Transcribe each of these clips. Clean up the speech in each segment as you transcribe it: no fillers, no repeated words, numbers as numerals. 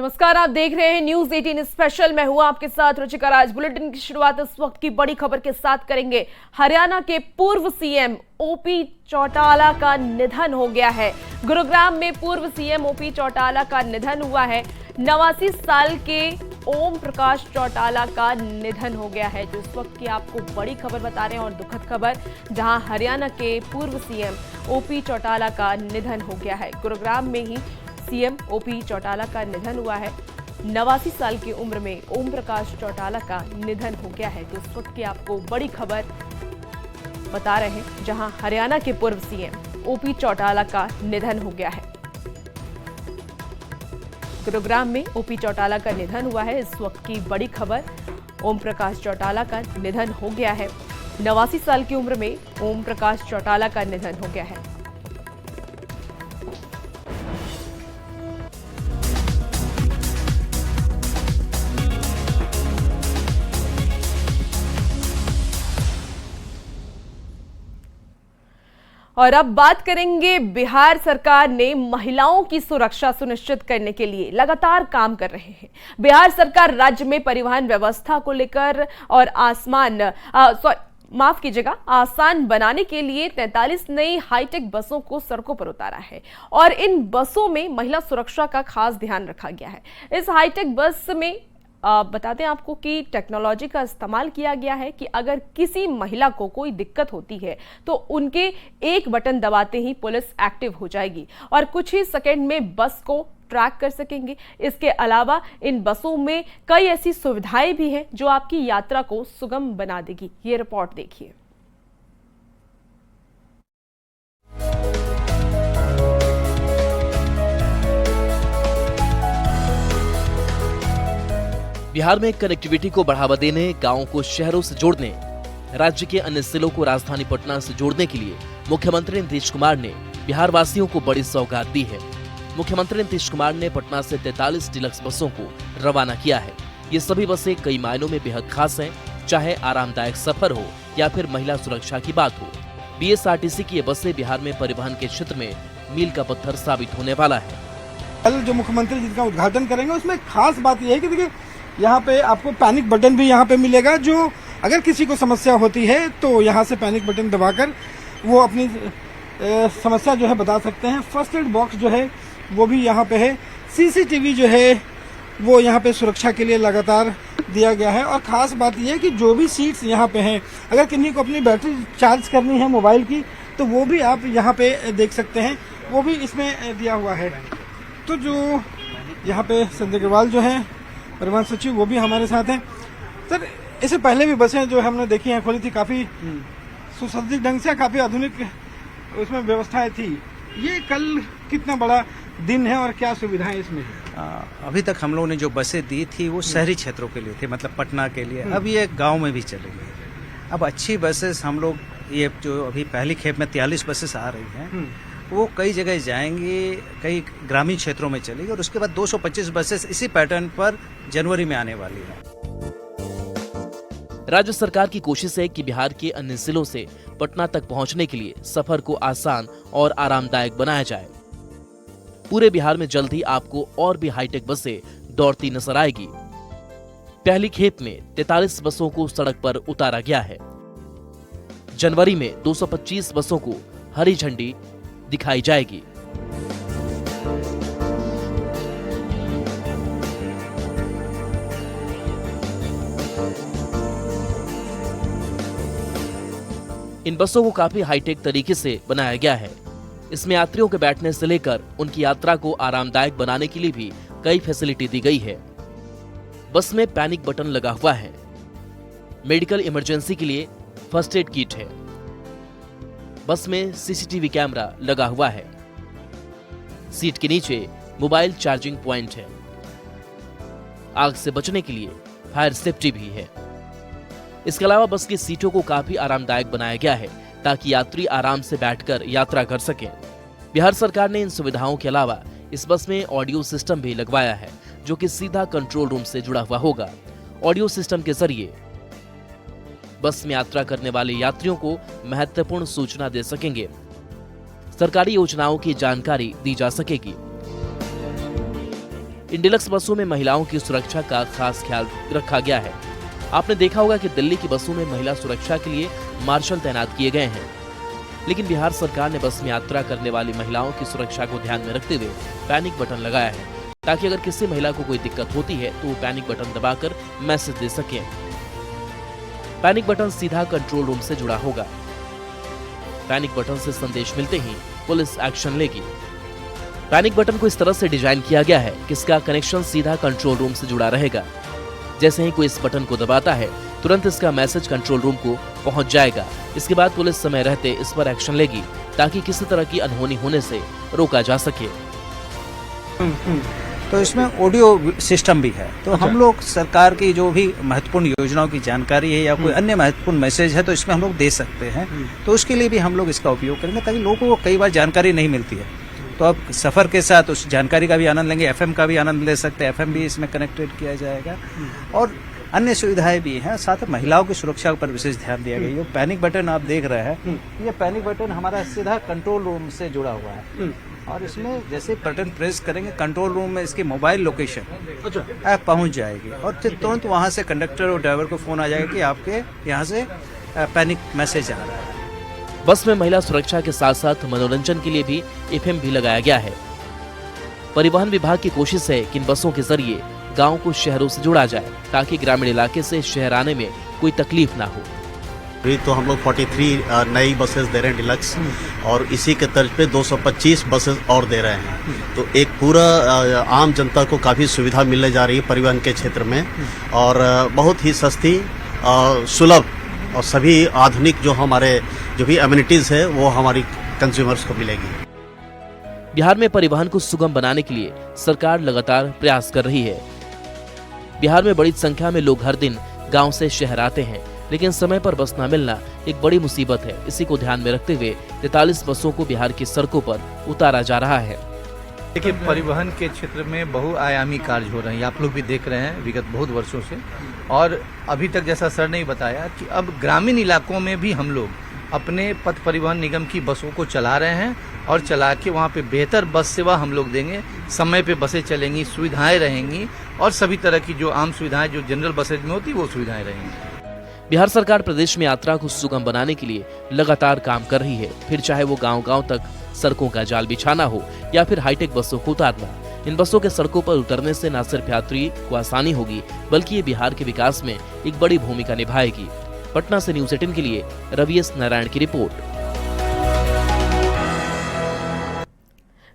नमस्कार, आप देख रहे हैं न्यूज 18 स्पेशल। मैं हूं आपके साथ रुचिका राज। बुलेटिन की शुरुआत इस वक्त की बड़ी खबर के साथ करेंगे। हरियाणा के पूर्व सीएम ओपी चौटाला का निधन हो गया है। गुरुग्राम में पूर्व सीएम ओपी चौटाला का निधन हुआ है। 89 साल के ओम प्रकाश चौटाला का निधन हो गया है, जो इस वक्त की आपको बड़ी खबर बता रहे हैं और दुखद खबर, जहां हरियाणा के पूर्व सीएम ओपी चौटाला का निधन हो गया है। गुरुग्राम में ही सीएम ओपी चौटाला का निधन हुआ है। 89 साल की उम्र में ओम प्रकाश चौटाला का निधन हो गया है, तो इस वक्त की आपको बड़ी खबर बता रहे हैं, जहां हरियाणा के पूर्व सीएम ओपी चौटाला का निधन हो गया है। गुरुग्राम में ओपी चौटाला का निधन हुआ है। इस वक्त की बड़ी खबर, ओम प्रकाश चौटाला का निधन हो गया है। 89 साल की उम्र में ओम प्रकाश चौटाला का निधन हो गया है। और अब बात करेंगे, बिहार सरकार ने महिलाओं की सुरक्षा सुनिश्चित करने के लिए लगातार काम कर रहे हैं। बिहार सरकार राज्य में परिवहन व्यवस्था को लेकर और आसान बनाने के लिए 43 नई हाईटेक बसों को सड़कों पर उतारा है और इन बसों में महिला सुरक्षा का खास ध्यान रखा गया है। इस हाईटेक बस में बता दें आपको कि टेक्नोलॉजी का इस्तेमाल किया गया है कि अगर किसी महिला को कोई दिक्कत होती है तो उनके एक बटन दबाते ही पुलिस एक्टिव हो जाएगी और कुछ ही सेकंड में बस को ट्रैक कर सकेंगे। इसके अलावा इन बसों में कई ऐसी सुविधाएं भी हैं जो आपकी यात्रा को सुगम बना देगी। ये रिपोर्ट देखिए। बिहार में कनेक्टिविटी को बढ़ावा देने, गांवों को शहरों से जोड़ने, राज्य के अन्य जिलों को राजधानी पटना से जोड़ने के लिए मुख्यमंत्री नीतीश कुमार ने बिहार वासियों को बड़ी सौगात दी है। मुख्यमंत्री नीतीश कुमार ने पटना से 43 डीलक्स बसों को रवाना किया है। ये सभी बसें कई मायनों में बेहद खास हैं, चाहे आरामदायक सफर हो या फिर महिला सुरक्षा की बात हो। बीएसआरटीसी की ये बसें बिहार में परिवहन के क्षेत्र में मील का पत्थर साबित होने वाला है। कल जो मुख्यमंत्री जिसका उद्घाटन करेंगे उसमें खास बात यह है कि देखिए यहाँ पे आपको पैनिक बटन भी यहाँ पे मिलेगा, जो अगर किसी को समस्या होती है तो यहाँ से पैनिक बटन दबाकर वो अपनी समस्या जो है बता सकते हैं। फर्स्ट एड बॉक्स जो है वो भी यहाँ पे है। सीसीटीवी जो है वो यहाँ पे सुरक्षा के लिए लगातार दिया गया है। और ख़ास बात यह है कि जो भी सीट्स यहाँ पे हैं, अगर किन्हीं को अपनी बैटरी चार्ज करनी है मोबाइल की तो वो भी आप यहाँ पे देख सकते हैं, वो भी इसमें दिया हुआ है। तो जो यहाँ पे संजय अग्रवाल जो है परिवहन सचिव, वो भी हमारे साथ हैं। सर, इससे पहले भी बसें जो हमने देखी हैं खुली थी, काफ़ी सुसज्जित ढंग से, काफ़ी आधुनिक उसमें व्यवस्थाएं थी। ये कल कितना बड़ा दिन है और क्या सुविधाएं इसमें है? अभी तक हम लोगों ने जो बसें दी थी वो शहरी क्षेत्रों के लिए थे, मतलब पटना के लिए। अब ये गांव में भी चलेगी। अब अच्छी बसेस हम लोग, ये जो अभी पहली खेप में 43 बसेस आ रही हैं, वो कई जगह जाएंगी, कई ग्रामीण क्षेत्रों में चलेगी और उसके बाद 225 बसेस इसी पैटर्न पर जनवरी में आने वाली है। राज्य सरकार की कोशिश है कि बिहार के अन्य जिलों से पटना तक पहुंचने के लिए सफर को आसान और आरामदायक बनाया जाए। पूरे बिहार में जल्द ही आपको और भी हाईटेक बसें दौड़ती नजर आएगी। पहली खेप में 43 बसों को सड़क पर उतारा गया है। जनवरी में 225 बसों को हरी झंडी दिखाई जाएगी। इन बसों को काफी हाईटेक तरीके से बनाया गया है। इसमें यात्रियों के बैठने से लेकर उनकी यात्रा को आरामदायक बनाने के लिए भी कई फैसिलिटी दी गई है। बस में पैनिक बटन लगा हुआ है। मेडिकल इमरजेंसी के लिए फर्स्ट एड किट है। बस में सीसीटीवी कैमरा लगा हुआ है। सीट के नीचे मोबाइल चार्जिंग पॉइंट है। आग से बचने के लिए फायर सेफ्टी भी है। इसके अलावा बस की सीटों को काफी आरामदायक बनाया गया है ताकि यात्री आराम से बैठकर यात्रा कर सकें। बिहार सरकार ने इन सुविधाओं के अलावा इस बस में ऑडियो सिस्टम भी लगवाया है, जो कि सीधा कंट्रोल रूम से जुड़ा हुआ होगा। ऑडियो सिस्टम के जरिए बस में यात्रा करने वाले यात्रियों को महत्वपूर्ण सूचना दे सकेंगे। सरकारी योजनाओं की जानकारी दी जा सकेगी। इन डिलक्स बसों में महिलाओं की सुरक्षा का खास ख्याल रखा गया है। आपने देखा होगा कि दिल्ली की बसों में महिला सुरक्षा के लिए मार्शल तैनात किए गए हैं, लेकिन बिहार सरकार ने बस में यात्रा करने वाली महिलाओं की सुरक्षा को ध्यान में रखते हुए पैनिक बटन लगाया है, ताकि अगर किसी महिला को कोई दिक्कत होती है तो वो पैनिक बटन दबाकर मैसेज दे सके। पैनिक बटन सीधा कंट्रोल रूम से जुड़ा होगा। पैनिक बटन से संदेश मिलते ही पुलिस एक्शन लेगी। पैनिक बटन को इस तरह से डिजाइन किया गया है कि इसका कनेक्शन सीधा कंट्रोल रूम से जुड़ा रहेगा। जैसे ही कोई इस बटन को दबाता है, तुरंत इसका मैसेज कंट्रोल रूम को पहुंच जाएगा। इसके बाद पुलिस समय रहते इस पर एक्शन लेगी, ताकि किसी तरह की अनहोनी होने से रोका जा सके। तो इसमें ऑडियो सिस्टम भी है, तो हम लोग सरकार की जो भी महत्वपूर्ण योजनाओं की जानकारी है या कोई अन्य महत्वपूर्ण मैसेज है तो इसमें हम लोग दे सकते हैं। तो उसके लिए भी हम लोग इसका उपयोग करेंगे, ताकि लोगों को कई बार जानकारी नहीं मिलती है। तो अब सफर के साथ उस जानकारी का भी आनंद लेंगे, एफएम का भी आनंद ले सकते हैं, एफएम भी इसमें कनेक्टेड किया जाएगा और अन्य सुविधाएं भी हैं। साथ ही महिलाओं की सुरक्षा पर विशेष ध्यान दिया गया। ये पैनिक बटन आप देख रहे हैं, ये पैनिक बटन हमारा सीधा कंट्रोल रूम से जुड़ा हुआ है और इसमें जैसे बटन प्रेस करेंगे कंट्रोल रूम में इसकी मोबाइल लोकेशन ऐप पहुंच जाएगी और फिर तुरंत वहां से कंडक्टर और ड्राइवर को फोन आ जाएगा कि आपके यहाँ से पैनिक मैसेज आ रहा है। बस में महिला सुरक्षा के साथ साथ मनोरंजन के लिए भी एफएम भी लगाया गया है। परिवहन विभाग की कोशिश है कि इन बसों के जरिए गांव को शहरों से जोड़ा जाए, ताकि ग्रामीण इलाके से शहर आने में कोई तकलीफ ना हो। अभी तो हम लोग 43 नई बसेस दे रहे हैं डिलक्स, और इसी के तर्ज पे 225 बसेस और दे रहे हैं। तो एक पूरा आम जनता को काफ़ी सुविधा मिलने जा रही है परिवहन के क्षेत्र में, और बहुत ही सस्ती सुलभ और सभी आधुनिक जो भी एमिनिटीज़ है वो हमारी कंज्यूमर्स को मिलेगी। बिहार में परिवहन को सुगम बनाने के लिए सरकार लगातार प्रयास कर रही है। बिहार में बड़ी संख्या में लोग हर दिन गांव से शहर आते हैं, लेकिन समय पर बस न मिलना एक बड़ी मुसीबत है। इसी को ध्यान में रखते हुए 43 बसों को बिहार की सड़कों पर उतारा जा रहा है। देखिए, परिवहन के क्षेत्र में बहुआयामी कार्य हो रहे हैं, आप लोग भी देख रहे हैं विगत बहुत वर्षों से। और अभी तक जैसा सर ने बताया कि अब ग्रामीण इलाकों में भी हम लोग अपने पथ परिवहन निगम की बसों को चला रहे हैं और चला के वहाँ पे बेहतर बस सेवा हम लोग देंगे। समय पे बसें चलेंगी, सुविधाएं रहेंगी और सभी तरह की जो आम सुविधाएं जो जनरल बसेज में होती वो सुविधाएं रहेंगी। बिहार सरकार प्रदेश में यात्रा को सुगम बनाने के लिए लगातार काम कर रही है, फिर चाहे वो गांव-गांव तक सड़कों का जाल बिछाना हो या फिर हाईटेक बसों को उतारना। इन बसों के सड़कों पर उतरने से न सिर्फ यात्री को आसानी होगी, बल्कि ये बिहार के विकास में एक बड़ी भूमिका निभाएगी। पटना से न्यूज़ 18 के लिए रवि एस नारायण की रिपोर्ट।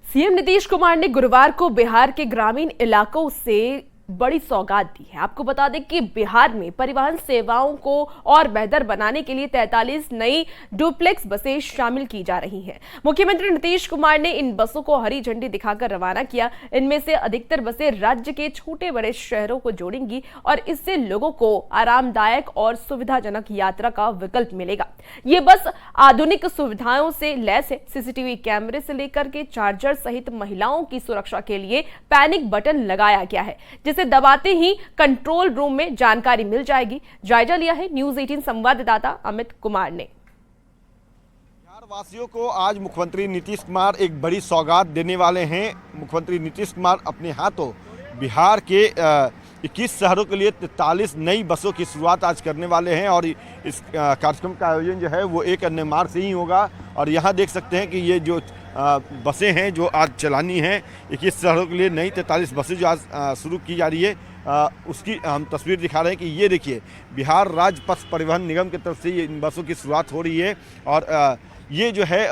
सीएम नीतीश कुमार ने गुरुवार को बिहार के ग्रामीण इलाकों से बड़ी सौगात दी है। आपको बता दें कि बिहार में परिवहन सेवाओं को और बेहतर बनाने के लिए 43 नई डुप्लेक्स बसें शामिल की जा रही हैं। मुख्यमंत्री नीतीश कुमार ने इन बसों को हरी झंडी दिखाकर रवाना किया। इनमें से अधिकतर बसें राज्य के छोटे बड़े शहरों को जोड़ेंगी और इससे लोगों को आरामदायक और सुविधाजनक यात्रा का विकल्प मिलेगा। ये बस आधुनिक सुविधाओं से लैस है। सीसीटीवी कैमरे से लेकर के चार्जर सहित महिलाओं की सुरक्षा के लिए पैनिक बटन लगाया गया है, जिसे दबाते ही कंट्रोल रूम में जानकारी मिल जाएगी। जायजा लिया है न्यूज़ 18 संवाददाता अमित कुमार ने। बिहार वासियों को आज मुख्यमंत्री नीतीश कुमार एक बड़ी सौगात देने वाले हैं। मुख्यमंत्री नीतीश कुमार अपने हाथों बिहार के 21 शहरों के लिए 43 नई बसों की शुरुआत आज करने वाले हैं और इस कार्यक्रम का आयोजन जो है वो 1 अन्य मार्च से ही होगा। और यहाँ देख सकते हैं कि ये जो बसें हैं जो आज चलानी हैं 21 शहरों के लिए नई 43 बसें जो आज शुरू की जा रही है, उसकी हम तस्वीर दिखा रहे हैं कि ये देखिए बिहार राज्य पथ परिवहन निगम की तरफ से ये इन बसों की शुरुआत हो रही है। और ये जो है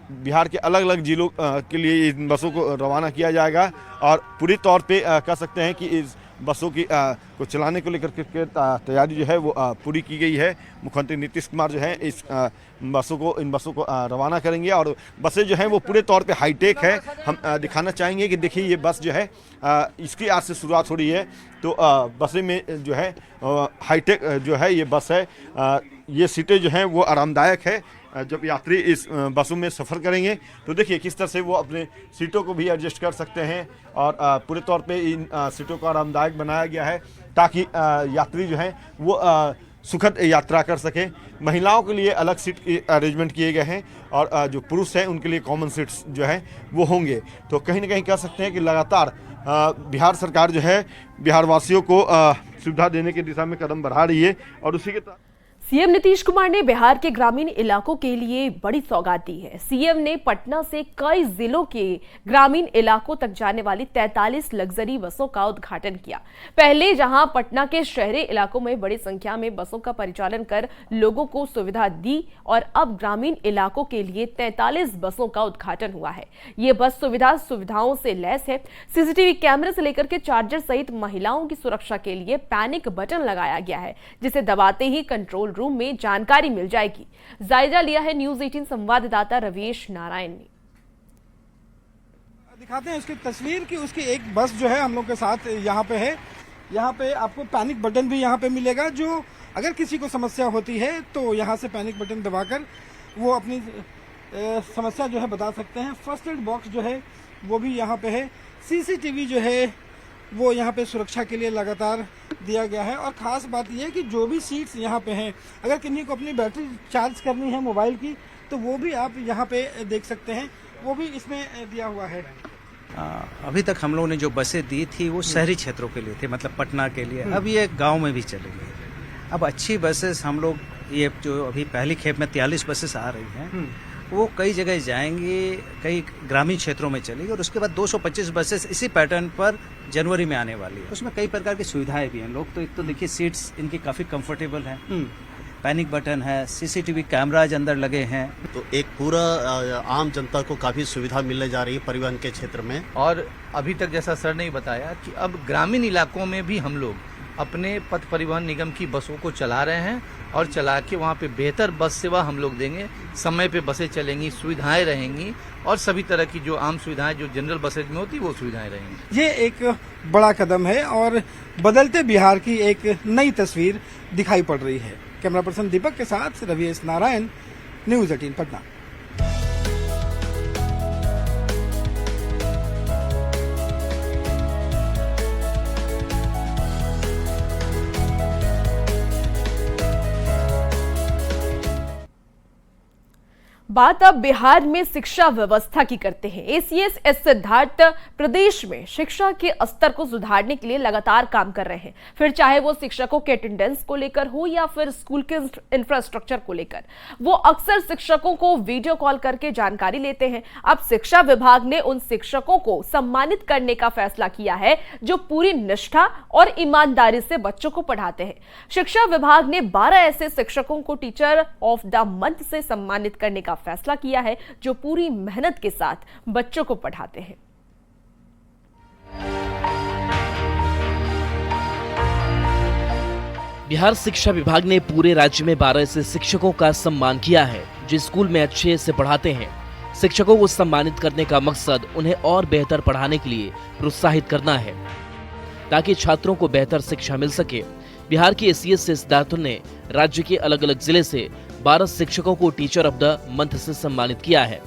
बिहार के अलग अलग जिलों के लिए इन बसों को रवाना किया जाएगा और पूरी तौर पे कह सकते हैं कि इस बसों की को चलाने को लेकर के तैयारी जो है वो पूरी की गई है। मुख्यमंत्री नीतीश कुमार जो है इन बसों को रवाना करेंगे और बसें जो हैं वो पूरे तौर पे हाईटेक है। हम दिखाना चाहेंगे कि देखिए ये बस जो है इसकी आज से शुरुआत हो रही है। तो बसें में जो है हाईटेक जो है ये बस है। ये सीटें जो हैं वो आरामदायक है। जब यात्री इस बसों में सफ़र करेंगे तो देखिए किस तरह से वो अपने सीटों को भी एडजस्ट कर सकते हैं और पूरे तौर पे इन सीटों को आरामदायक बनाया गया है ताकि यात्री जो हैं वो सुखद यात्रा कर सके। महिलाओं के लिए अलग सीट अरेंजमेंट किए गए हैं और जो पुरुष हैं उनके लिए कॉमन सीट्स जो है वो होंगे। तो कहीं ना कहीं कह सकते हैं कि लगातार बिहार सरकार जो है बिहार वासियों को सुविधा देने की दिशा में कदम बढ़ा रही है और उसी के सीएम नीतीश कुमार ने बिहार के ग्रामीण इलाकों के लिए बड़ी सौगात दी है। सीएम ने पटना से कई जिलों के ग्रामीण इलाकों तक जाने वाली 43 लग्जरी बसों का उद्घाटन किया। पहले जहां पटना के शहरी इलाकों में बड़ी संख्या में बसों का परिचालन कर लोगों को सुविधा दी और अब ग्रामीण इलाकों के लिए 43 बसों का उद्घाटन हुआ है। ये बस सुविधाओं से लैस है। सीसीटीवी कैमरे से लेकर के चार्जर सहित महिलाओं की सुरक्षा के लिए पैनिक बटन लगाया गया है, जिसे दबाते ही कंट्रोल रूम में जानकारी मिल जाएगी। जायजा लिया है न्यूज 18 संवाददाता रवीश नारायण ने। दिखाते हैं उसकी तस्वीर कि उसकी एक बस जो है हम लोग के साथ यहाँ पे है। यहाँ पे आपको पैनिक बटन भी यहाँ पे मिलेगा, जो अगर किसी को समस्या होती है तो यहाँ से पैनिक बटन दबाकर वो अपनी समस्या जो है बता सकते हैं। फर्स्ट एड बॉक्स जो है वो भी यहाँ पे है। सीसीटीवी जो है वो यहाँ पे सुरक्षा के लिए लगातार दिया गया है और ख़ास बात यह है कि जो भी सीट्स यहाँ पे हैं, अगर किन्हीं को अपनी बैटरी चार्ज करनी है मोबाइल की तो वो भी आप यहाँ पे देख सकते हैं, वो भी इसमें दिया हुआ है। अभी तक हम लोगों ने जो बसें दी थी वो शहरी क्षेत्रों के लिए थे, मतलब पटना के लिए। अब ये गांव में भी चलेंगे। अब अच्छी बसेस हम लोग, ये जो अभी पहली खेप में 43 बसेस आ रही हैं वो कई जगह जाएंगी, कई ग्रामीण क्षेत्रों में चलेगी और उसके बाद 225 बसेस इसी पैटर्न पर जनवरी में आने वाली है। उसमें कई प्रकार की सुविधाएं भी हैं। लोग तो एक तो देखिए सीट्स इनकी काफ़ी कंफर्टेबल हैं, पैनिक बटन है, सीसीटीवी कैमराज अंदर लगे हैं, तो एक पूरा आम जनता को काफ़ी सुविधा मिलने जा रही है परिवहन के क्षेत्र में। और अभी तक जैसा सर ने बताया कि अब ग्रामीण इलाकों में भी हम लोग अपने पथ परिवहन निगम की बसों को चला रहे हैं और चला के वहाँ पे बेहतर बस सेवा हम लोग देंगे। समय पे बसें चलेंगी, सुविधाएं रहेंगी और सभी तरह की जो आम सुविधाएं जो जनरल बसेज में होती वो सुविधाएं रहेंगी। ये एक बड़ा कदम है और बदलते बिहार की एक नई तस्वीर दिखाई पड़ रही है। कैमरा पर्सन दीपक के साथ रवीश नारायण, न्यूज 18 पटना। बात अब बिहार में शिक्षा व्यवस्था की करते हैं। एसीएस एस सिद्धार्थ प्रदेश में शिक्षा के स्तर को सुधारने के लिए लगातार काम कर रहे हैं, फिर चाहे वो शिक्षकों के अटेंडेंस को लेकर हो या फिर स्कूल के इंफ्रास्ट्रक्चर को लेकर। वो अक्सर शिक्षकों को वीडियो कॉल करके जानकारी लेते हैं। अब शिक्षा विभाग ने उन शिक्षकों को सम्मानित करने का फैसला किया है जो पूरी निष्ठा और ईमानदारी से बच्चों को पढ़ाते हैं। शिक्षा विभाग ने 12 ऐसे शिक्षकों को टीचर ऑफ द मंथ से सम्मानित करने का फैसला किया है जो पूरी मेहनत के साथ बच्चों को पढ़ाते हैं। बिहार शिक्षा विभाग ने पूरे राज्य में 12 ऐसे शिक्षकों का सम्मान किया है जो स्कूल में अच्छे से पढ़ाते हैं। शिक्षकों को सम्मानित करने का मकसद उन्हें और बेहतर पढ़ाने के लिए प्रोत्साहित करना है ताकि छात्रों को बेहतर शिक्षा मिल सके। बिहार के एसीएस सिद्धार्थ ने राज्य के अलग अलग जिले से 12 शिक्षकों को टीचर ऑफ द मंथ से सम्मानित किया है।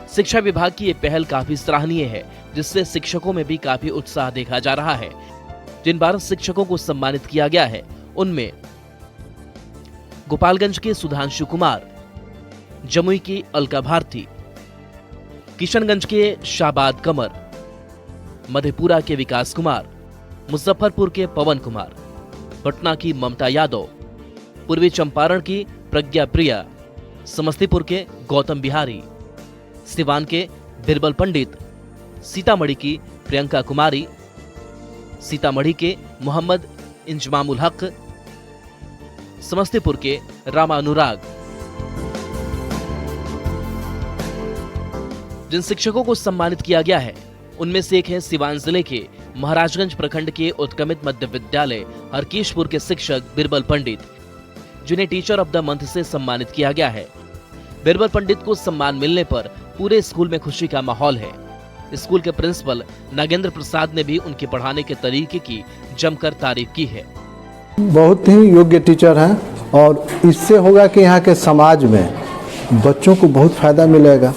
शिक्षा विभाग की ये पहल काफी सराहनीय है, जिससे शिक्षकों में भी काफी उत्साह देखा जा रहा है। जिन 12 शिक्षकों को सम्मानित किया गया है उनमें गोपालगंज के सुधांशु कुमार, जमुई की अलका भारती, किशनगंज के शाबाद कमर, मधेपुरा के विकास कुमार, मुजफ्फरपुर के पवन कुमार, पटना की ममता यादव, पूर्वी चंपारण की प्रज्ञा प्रिया, समस्तीपुर के गौतम बिहारी, सिवान के बिरबल पंडित, सीतामढ़ी की प्रियंका कुमारी, सीतामढ़ी के मोहम्मद इंजमामुल हक, समस्तीपुर के रामानुराग। जिन शिक्षकों को सम्मानित किया गया है उनमें से एक है सिवान जिले के महाराजगंज प्रखंड के उत्क्रमित मध्य विद्यालय हरकीशपुर के शिक्षक बिरबल पंडित, जिन्हें टीचर ऑफ द मंथ से सम्मानित किया गया है। बिरबल पंडित को सम्मान मिलने पर पूरे स्कूल में खुशी का माहौल है। स्कूल के प्रिंसिपल नागेंद्र प्रसाद ने भी उनके पढ़ाने के तरीके की जमकर तारीफ की है। बहुत ही योग्य टीचर हैं और इससे होगा कि यहाँ के समाज में बच्चों को बहुत फायदा मिलेगा।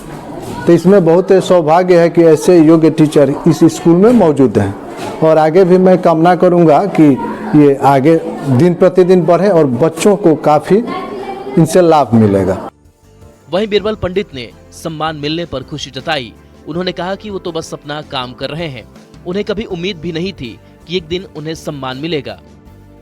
तो इसमें बहुत सौभाग्य है कि ऐसे योग्य टीचर इस स्कूल में मौजूद हैं। और आगे भी मैं कामना करूंगा कि ये आगे दिन प्रतिदिन बढ़े और बच्चों को काफ़ी इनसे लाभ मिलेगा। वहीं बिरबल पंडित ने सम्मान मिलने पर खुशी जताई। उन्होंने कहा कि वो तो बस अपना काम कर रहे हैं, उन्हें कभी उम्मीद भी नहीं थी कि एक दिन उन्हें सम्मान मिलेगा।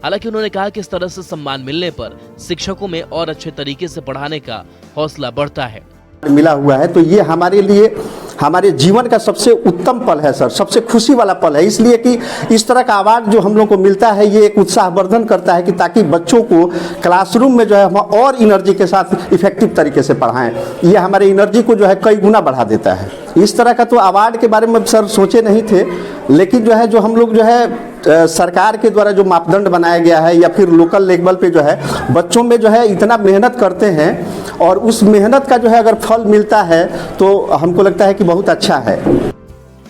हालांकि उन्होंने कहा कि इस तरह से सम्मान मिलने पर शिक्षकों में और अच्छे तरीके से पढ़ाने का हौसला बढ़ता है। मिला हुआ है तो ये हमारे लिए हमारे जीवन का सबसे उत्तम पल है सर, सबसे खुशी वाला पल है, इसलिए कि इस तरह का अवार्ड जो हम लोग को मिलता है ये एक उत्साहवर्धन करता है कि ताकि बच्चों को क्लासरूम में जो है हम और एनर्जी के साथ इफेक्टिव तरीके से पढ़ाएं। ये हमारे एनर्जी को जो है कई गुना बढ़ा देता है। इस तरह का तो अवार्ड के बारे में सर सोचे नहीं थे, लेकिन जो है जो हम लोग जो है सरकार के द्वारा जो मापदंड बनाया गया है या फिर लोकल लेवल पे जो है बच्चों में जो है इतना मेहनत करते हैं और उस मेहनत का जो है अगर फल मिलता है तो हमको लगता है कि बहुत अच्छा है।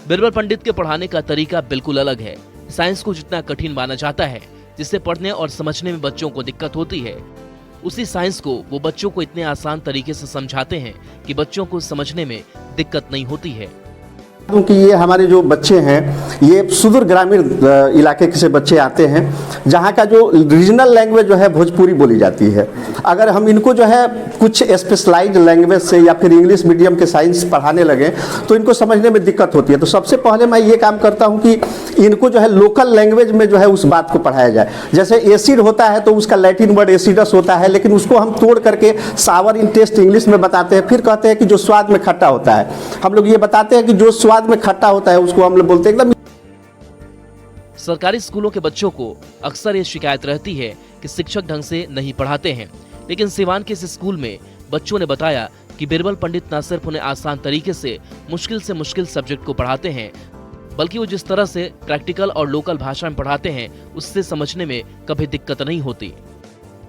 बिरबल पंडित के पढ़ाने का तरीका बिल्कुल अलग है। साइंस को जितना कठिन माना जाता है, जिससे पढ़ने और समझने में बच्चों को दिक्कत होती है, उसी साइंस को वो बच्चों को इतने आसान तरीके से समझाते हैं कि बच्चों को समझने में दिक्कत नहीं होती है। क्योंकि ये हमारे जो बच्चे हैं ये सुदूर ग्रामीण इलाके से बच्चे आते हैं जहाँ का जो रीजनल लैंग्वेज जो है भोजपुरी बोली जाती है। अगर हम इनको जो है कुछ स्पेशलाइज्ड लैंग्वेज से या फिर इंग्लिश मीडियम के साइंस पढ़ाने लगे तो इनको समझने में दिक्कत होती है। तो सबसे पहले मैं ये काम करता हूँ कि इनको जो है लोकल लैंग्वेज में जो है उस बात को पढ़ाया जाए। जैसे एसिड होता है तो उसका लैटिन वर्ड एसिडस होता है, लेकिन उसको हम तोड़ करके सावर इन टेस्ट इंग्लिश में बताते हैं। फिर कहते हैं कि जो स्वाद में खट्टा होता है, हम लोग ये बताते हैं कि जो स्वाद में खट्टा होता है उसको हम लोग बोलते हैं एकदम। सरकारी स्कूलों के बच्चों को अक्सर ये शिकायत रहती है कि शिक्षक ढंग से नहीं पढ़ाते हैं, लेकिन सिवान के इस स्कूल में बच्चों ने बताया कि बिरबल पंडित न सिर्फ उन्हें आसान तरीके से मुश्किल सब्जेक्ट को पढ़ाते हैं, बल्कि वो जिस तरह से प्रैक्टिकल और लोकल भाषा में पढ़ाते हैं उससे समझने में कभी दिक्कत नहीं होती।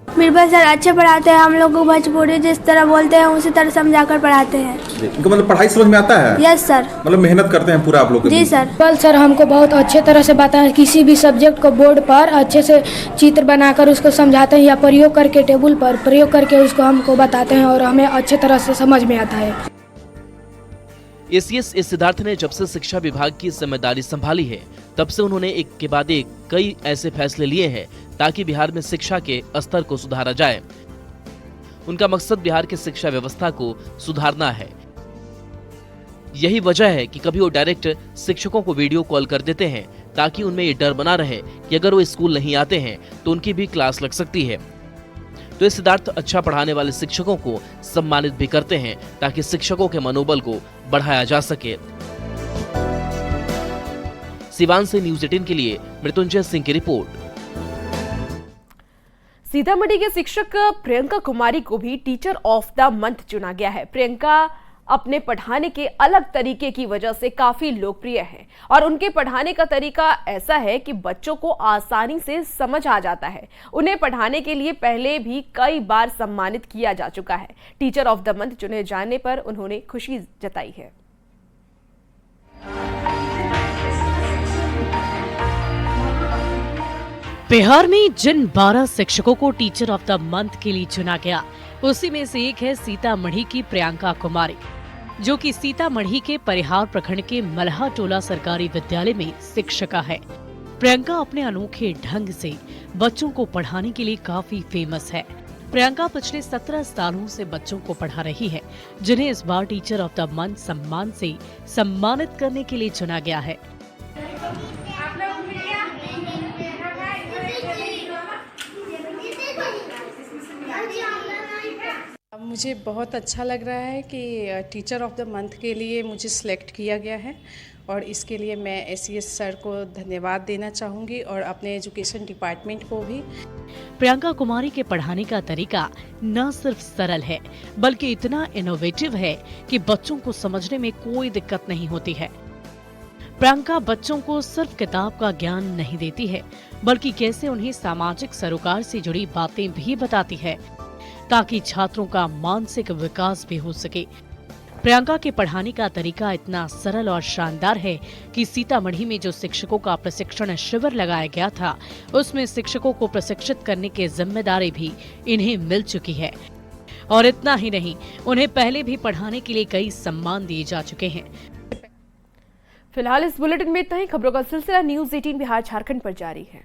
बिरबल सर अच्छे पढ़ाते हैं, हम लोग को भोजपुरी जिस तरह बोलते हैं उसी तरह समझाकर पढ़ाते हैं। इनको मतलब पढ़ाई समझ में आता है? Yes sir. मतलब मेहनत करते हैं पूरा आप लोग? जी सर। बिरबल सर हमको बहुत अच्छे तरह से बताया, किसी भी सब्जेक्ट को बोर्ड पर अच्छे से चित्र बनाकर उसको समझाते हैं या प्रयोग करके टेबल पर प्रयोग करके उसको हमको बताते हैं और हमें अच्छे तरह से समझ में आता है। एसीएस सिद्धार्थ ने जब से शिक्षा विभाग की जिम्मेदारी संभाली है तब से उन्होंने एक के बाद एक कई ऐसे फैसले लिए हैं ताकि बिहार में शिक्षा के स्तर को सुधारा जाए। उनका मकसद बिहार की शिक्षा व्यवस्था को सुधारना है। यही वजह है कि कभी वो डायरेक्ट शिक्षकों को वीडियो कॉल कर देते हैं ताकि उनमें ये डर बना रहे कि अगर वो स्कूल नहीं आते हैं तो उनकी भी क्लास लग सकती है। तो ये सिद्धार्थ अच्छा पढ़ाने वाले शिक्षकों को सम्मानित भी करते हैं ताकि शिक्षकों के मनोबल को बढ़ाया जा सके। सिवान से न्यूज़ 18 के लिए मृत्युंजय सिंह की रिपोर्ट। सीतामढ़ी के शिक्षक प्रियंका कुमारी को भी टीचर ऑफ द मंथ चुना गया है। प्रियंका अपने पढ़ाने के अलग तरीके की वजह से काफी लोकप्रिय है और उनके पढ़ाने का तरीका ऐसा है कि बच्चों को आसानी से समझ आ जाता है। उन्हें पढ़ाने के लिए पहले भी कई बार सम्मानित किया जा चुका है। टीचर ऑफ द मंथ चुने जाने पर उन्होंने खुशी जताई है। बिहार में जिन 12 शिक्षकों को टीचर ऑफ द मंथ के लिए चुना गया उसी में से एक है सीतामढ़ी की प्रियंका कुमारी, जो कि सीतामढ़ी के परिहार प्रखंड के मल्हा टोला सरकारी विद्यालय में शिक्षिका है। प्रियंका अपने अनोखे ढंग से बच्चों को पढ़ाने के लिए काफी फेमस है। प्रियंका पिछले 17 सालों से बच्चों को पढ़ा रही है, जिन्हें इस बार टीचर ऑफ द मंथ सम्मान से सम्मानित करने के लिए चुना गया है। मुझे बहुत अच्छा लग रहा है कि टीचर ऑफ द मंथ के लिए मुझे सिलेक्ट किया गया है और इसके लिए मैं एसीएस सर को धन्यवाद देना चाहूँगी और अपने एजुकेशन डिपार्टमेंट को भी। प्रियंका कुमारी के पढ़ाने का तरीका न सिर्फ सरल है बल्कि इतना इनोवेटिव है कि बच्चों को समझने में कोई दिक्कत नहीं होती है। प्रियंका बच्चों को सिर्फ किताब का ज्ञान नहीं देती है बल्कि कैसे उन्हें सामाजिक सरोकार से जुड़ी बातें भी बताती है ताकि छात्रों का मानसिक विकास भी हो सके। प्रियंका के पढ़ाने का तरीका इतना सरल और शानदार है कि सीतामढ़ी में जो शिक्षकों का प्रशिक्षण शिविर लगाया गया था उसमें शिक्षकों को प्रशिक्षित करने की जिम्मेदारी भी इन्हें मिल चुकी है। और इतना ही नहीं, उन्हें पहले भी पढ़ाने के लिए कई सम्मान दिए जा चुके हैं। फिलहाल इस बुलेटिन में इतना ही। खबरों का सिलसिला न्यूज़ 18 बिहार झारखंड पर जारी है।